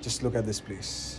Just look at this place.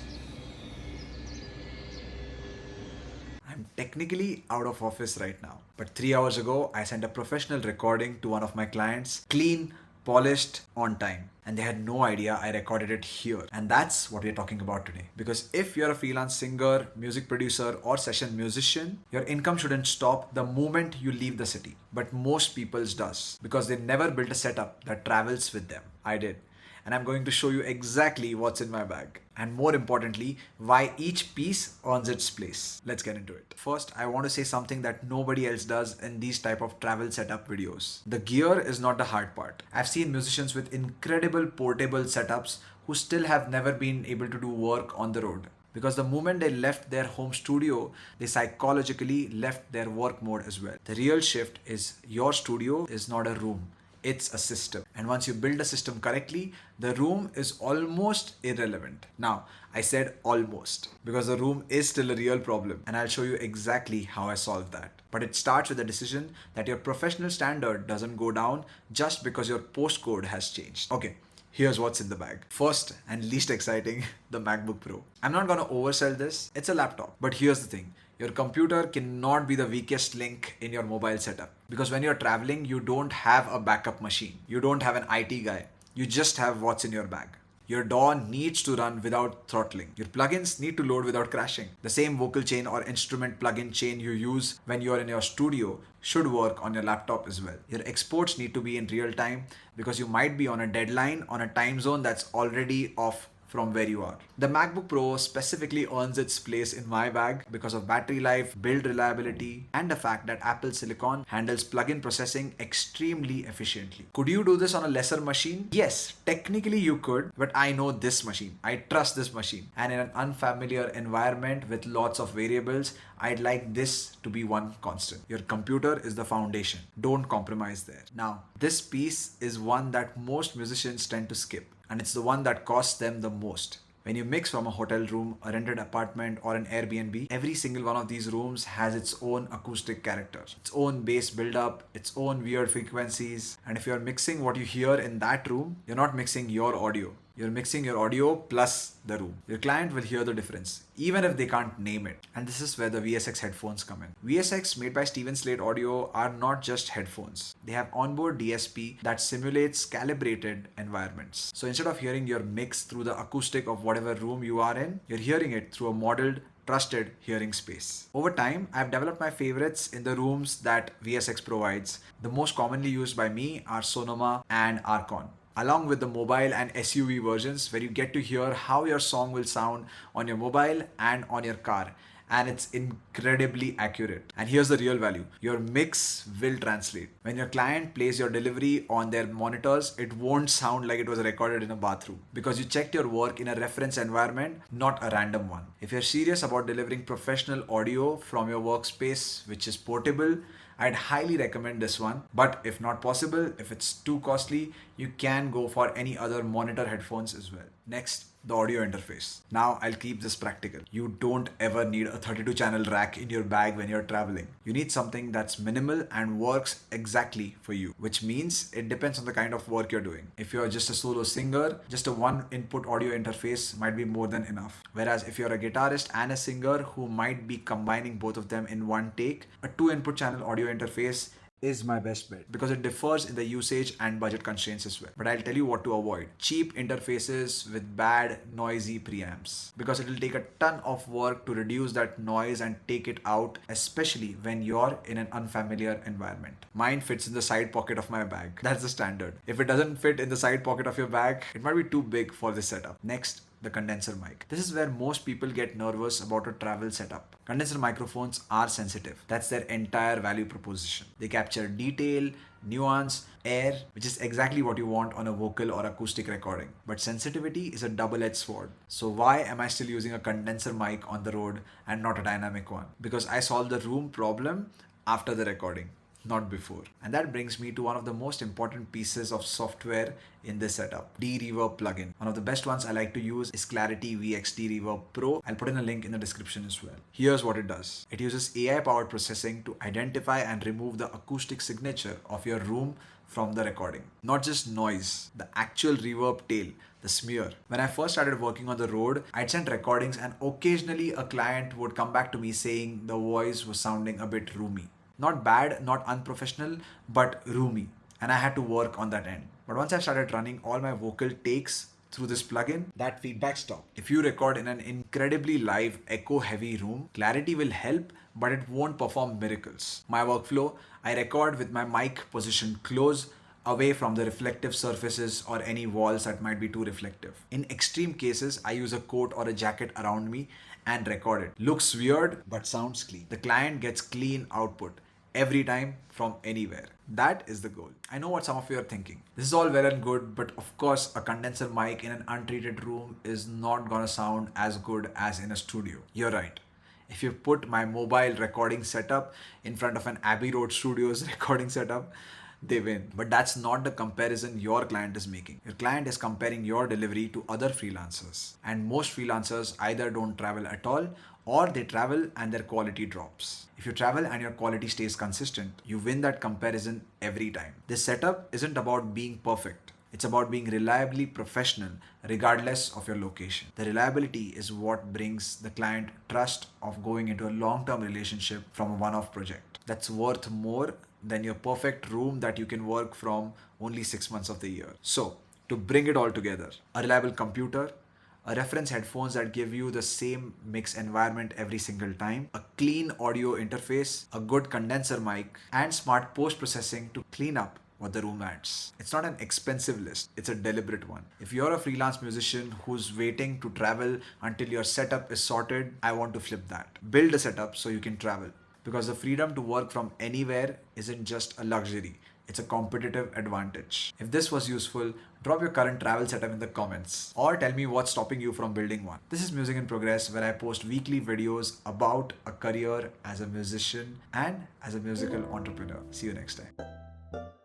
I'm technically out of office right now, but 3 hours ago, I sent a professional recording to one of my clients, clean, polished, on time. And they had no idea I recorded it here. And that's what we're talking about today. Because if you're a freelance singer, music producer, or session musician, your income shouldn't stop the moment you leave the city. But most people's does, because they never built a setup that travels with them. I did, and I'm going to show you exactly what's in my bag. And more importantly, why each piece earns its place. Let's get into it. First, I want to say something that nobody else does in these type of travel setup videos. The gear is not the hard part. I've seen musicians with incredible portable setups who still have never been able to do work on the road. Because the moment they left their home studio, they psychologically left their work mode as well. The real shift is your studio is not a room. It's a system. And once you build a system correctly, the room is almost irrelevant. Now, I said almost because the room is still a real problem, and I'll show you exactly how I solved that. But it starts with the decision that your professional standard doesn't go down just because your postcode has changed. Okay, here's what's in the bag. First and least exciting, the MacBook Pro. I'm not gonna oversell this, it's a laptop. But here's the thing, your computer cannot be the weakest link in your mobile setup. Because when you're traveling, you don't have a backup machine. You don't have an IT guy. You just have what's in your bag. Your DAW needs to run without throttling. Your plugins need to load without crashing. The same vocal chain or instrument plugin chain you use when you're in your studio should work on your laptop as well. Your exports need to be in real time because you might be on a deadline on a time zone that's already off from where you are. The MacBook Pro specifically earns its place in my bag because of battery life, build reliability, and the fact that Apple Silicon handles plugin processing extremely efficiently. Could you do this on a lesser machine? Yes, technically you could, but I know this machine. I trust this machine. And in an unfamiliar environment with lots of variables, I'd like this to be one constant. Your computer is the foundation. Don't compromise there. Now, this piece is one that most musicians tend to skip, and it's the one that costs them the most. When you mix from a hotel room, a rented apartment, or an Airbnb, every single one of these rooms has its own acoustic character, its own bass buildup, its own weird frequencies. And if you're mixing what you hear in that room, you're not mixing your audio. You're mixing your audio plus the room. Your client will hear the difference, even if they can't name it. And this is where the VSX headphones come in. VSX, made by Steven Slate Audio, are not just headphones. They have onboard DSP that simulates calibrated environments. So instead of hearing your mix through the acoustic of whatever room you are in, you're hearing it through a modeled, trusted hearing space. Over time, I've developed my favorites in the rooms that VSX provides. The most commonly used by me are Sonoma and Archon, along with the mobile and SUV versions where you get to hear how your song will sound on your mobile and on your car. And it's incredibly accurate. And here's the real value. Your mix will translate. When your client plays your delivery on their monitors, it won't sound like it was recorded in a bathroom because you checked your work in a reference environment, not a random one. If you're serious about delivering professional audio from your workspace, which is portable, I'd highly recommend this one. But if not possible, if it's too costly, you can go for any other monitor headphones as well. Next, the audio interface. Now I'll keep this practical. You don't ever need a 32 channel rack in your bag when you're traveling. You need something that's minimal and works exactly for you, which means it depends on the kind of work you're doing. If you're just a solo singer, just a one input audio interface might be more than enough. Whereas if you're a guitarist and a singer who might be combining both of them in one take, a 2 input channel audio interface is my best bet because it differs in the usage and budget constraints as well. But I'll tell you what to avoid. Cheap interfaces with bad noisy preamps, because it will take a ton of work to reduce that noise and take it out, especially when you're in an unfamiliar environment. Mine fits in the side pocket of my bag. That's the standard. If it doesn't fit in the side pocket of your bag, it might be too big for this setup. Next, the condenser mic. This is where most people get nervous about a travel setup. Condenser microphones are sensitive. That's their entire value proposition. They capture detail, nuance, air, which is exactly what you want on a vocal or acoustic recording. But sensitivity is a double-edged sword. So why am I still using a condenser mic on the road and not a dynamic one? Because I solved the room problem after the recording, not before. And that brings me to one of the most important pieces of software in this setup, De-reverb plugin. One of the best ones I like to use is Clarity VX De-reverb Pro. I'll put in a link in the description as well. Here's what it does. It uses AI powered processing to identify and remove the acoustic signature of your room from the recording. Not just noise, the actual reverb tail, the smear. When I first started working on the road, I'd send recordings and occasionally a client would come back to me saying the voice was sounding a bit roomy. Not bad, not unprofessional, but roomy. And I had to work on that end. But once I started running all my vocal takes through this plugin, that feedback stopped. If you record in an incredibly live, echo heavy room, clarity will help, but it won't perform miracles. My workflow, I record with my mic positioned close, away from the reflective surfaces or any walls that might be too reflective. In extreme cases, I use a coat or a jacket around me and record it. Looks weird, but sounds clean. The client gets clean output every time from anywhere. That is the goal. I know what some of you are thinking. This is all well and good, but of course, a condenser mic in an untreated room is not gonna sound as good as in a studio. You're right. If you put my mobile recording setup in front of an Abbey Road Studios recording setup, they win. But that's not the comparison your client is making. Your client is comparing your delivery to other freelancers. And most freelancers either don't travel at all or they travel and their quality drops. If you travel and your quality stays consistent, you win that comparison every time. This setup isn't about being perfect. It's about being reliably professional regardless of your location. The reliability is what brings the client trust of going into a long-term relationship from a one-off project. That's worth more than your perfect room that you can work from only 6 months of the year. So, to bring it all together, a reliable computer, a reference headphones that give you the same mix environment every single time, a clean audio interface, a good condenser mic, and smart post-processing to clean up what the room adds. It's not an expensive list, it's a deliberate one. If you're a freelance musician who's waiting to travel until your setup is sorted, I want to flip that. Build a setup so you can travel. Because the freedom to work from anywhere isn't just a luxury, it's a competitive advantage. If this was useful, drop your current travel setup in the comments or tell me what's stopping you from building one. This is Music in Progress, where I post weekly videos about a career as a musician and as a musical entrepreneur. See you next time.